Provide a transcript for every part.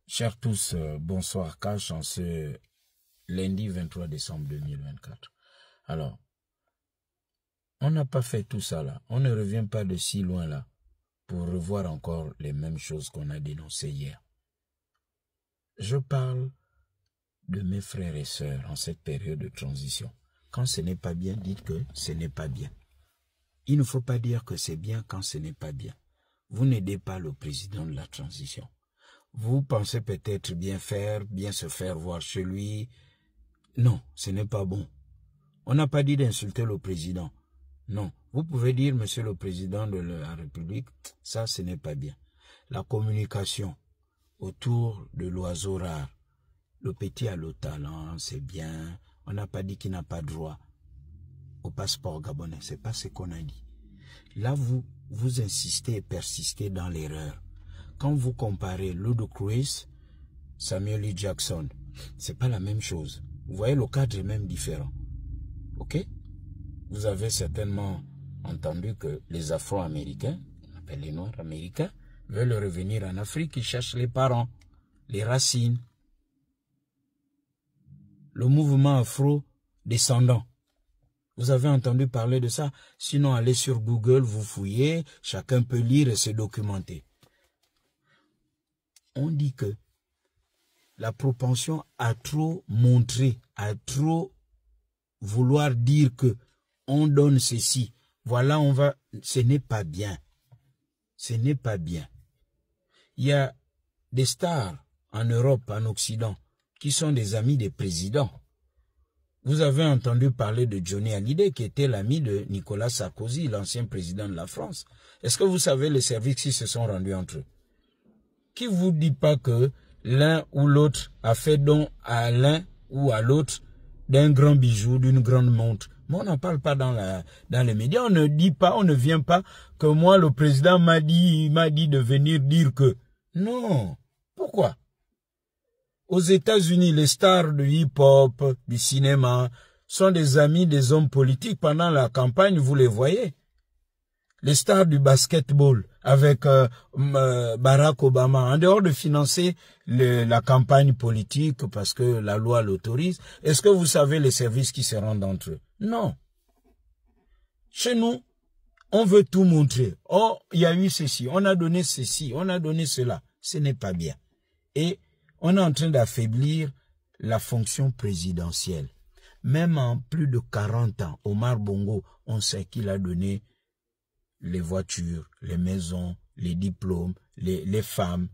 Chers tous, bonsoir Cash en ce lundi 23 décembre 2024. Alors, on n'a pas fait tout ça là. On ne revient pas de si loin là pour revoir encore les mêmes choses qu'on a dénoncées hier. Je parle de mes frères et sœurs en cette période de transition. Quand ce n'est pas bien, dites que ce n'est pas bien. Il ne faut pas dire que c'est bien quand ce n'est pas bien. Vous n'aidez pas le président de la transition. Vous pensez peut-être bien faire, bien se faire voir chez lui. Non, ce n'est pas bon. On n'a pas dit d'insulter le président. Non, vous pouvez dire, monsieur le président de la République, ça, ce n'est pas bien. La communication autour de l'oiseau rare. Le petit a le talent, c'est bien. On n'a pas dit qu'il n'a pas droit au passeport gabonais. Ce n'est pas ce qu'on a dit. Là, vous insistez et persistez dans l'erreur. Quand vous comparez Ludacris, Samuel L. Jackson, c'est pas la même chose. Vous voyez, le cadre est même différent. Ok? Vous avez certainement entendu que les Afro-Américains, on appelle les Noirs américains, veulent revenir en Afrique, ils cherchent les parents, les racines. Le mouvement afro-descendant. Vous avez entendu parler de ça? Sinon, allez sur Google, vous fouillez, chacun peut lire et se documenter. On dit que la propension à trop montrer, à trop vouloir dire que on donne ceci, voilà, on va, ce n'est pas bien. Ce n'est pas bien. Il y a des stars en Europe, en Occident, qui sont des amis des présidents. Vous avez entendu parler de Johnny Hallyday, qui était l'ami de Nicolas Sarkozy, l'ancien président de la France. Est-ce que vous savez les services qui se sont rendus entre eux? Qui vous dit pas que l'un ou l'autre a fait don à l'un ou à l'autre d'un grand bijou, d'une grande montre? Mais on n'en parle pas dans les médias. On ne dit pas, on ne vient pas que moi, le président m'a dit de venir dire que. Non. Pourquoi? Aux États-Unis, les stars du hip-hop, du cinéma, sont des amis des hommes politiques. Pendant la campagne, vous les voyez. Les stars du basketball avec Barack Obama, en dehors de financer la campagne politique parce que la loi l'autorise, est-ce que vous savez les services qui se rendent entre eux? Non. Chez nous, on veut tout montrer. Oh, il y a eu ceci, on a donné ceci, on a donné cela. Ce n'est pas bien. Et on est en train d'affaiblir la fonction présidentielle. Même en plus de 40 ans, Omar Bongo, on sait qu'il a donné les voitures, les maisons, les diplômes, les femmes,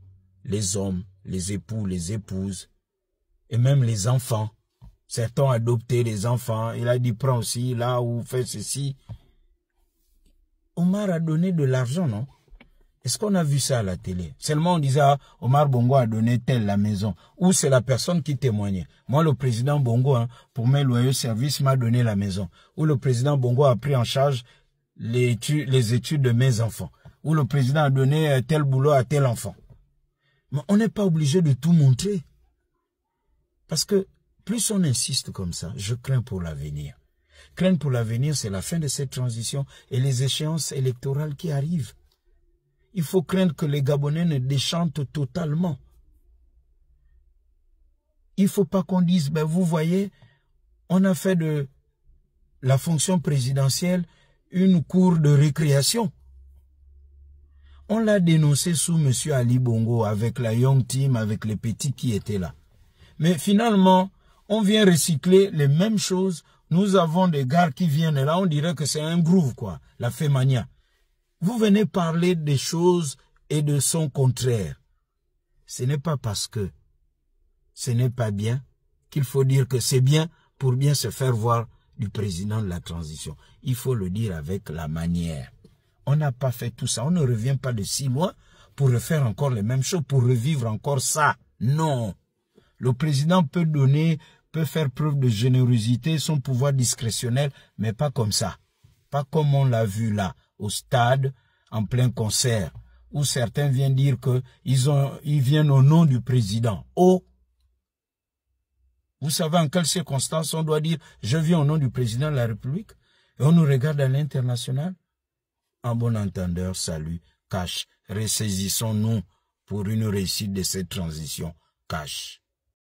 les hommes, les époux, les épouses, et même les enfants. Certains ont adopté des enfants. Il a dit, prends aussi, là où fais ceci. Omar a donné de l'argent, non? Est-ce qu'on a vu ça à la télé? Seulement on disait, ah, Omar Bongo a donné telle la maison. Ou c'est la personne qui témoignait. Moi, le président Bongo, hein, pour mes loyaux services, m'a donné la maison. Ou le président Bongo a pris en charge les études de mes enfants. Ou le président a donné tel boulot à tel enfant. Mais on n'est pas obligé de tout montrer. Parce que plus on insiste comme ça, je crains pour l'avenir. Craindre pour l'avenir, c'est la fin de cette transition et les échéances électorales qui arrivent. Il faut craindre que les Gabonais ne déchantent totalement. Il ne faut pas qu'on dise, ben vous voyez, on a fait de la fonction présidentielle une cour de récréation. On l'a dénoncé sous M. Ali Bongo avec la Young Team, avec les petits qui étaient là. Mais finalement, on vient recycler les mêmes choses. Nous avons des gars qui viennent là, on dirait que c'est un groove, quoi, la Femania. Vous venez parler des choses et de son contraire. Ce n'est pas parce que ce n'est pas bien qu'il faut dire que c'est bien pour bien se faire voir du président de la transition. Il faut le dire avec la manière. On n'a pas fait tout ça. On ne revient pas de 6 mois pour refaire encore les mêmes choses, pour revivre encore ça. Non. Le président peut donner, peut faire preuve de générosité, son pouvoir discrétionnel, mais pas comme ça. Pas comme on l'a vu là, au stade, en plein concert, où certains viennent dire qu'ils viennent au nom du président. Oh! Vous savez en quelles circonstances on doit dire « Je viens au nom du président de la République » et on nous regarde à l'international? En bon entendeur, salut, cash, ressaisissons-nous pour pour une réussite de cette transition cash.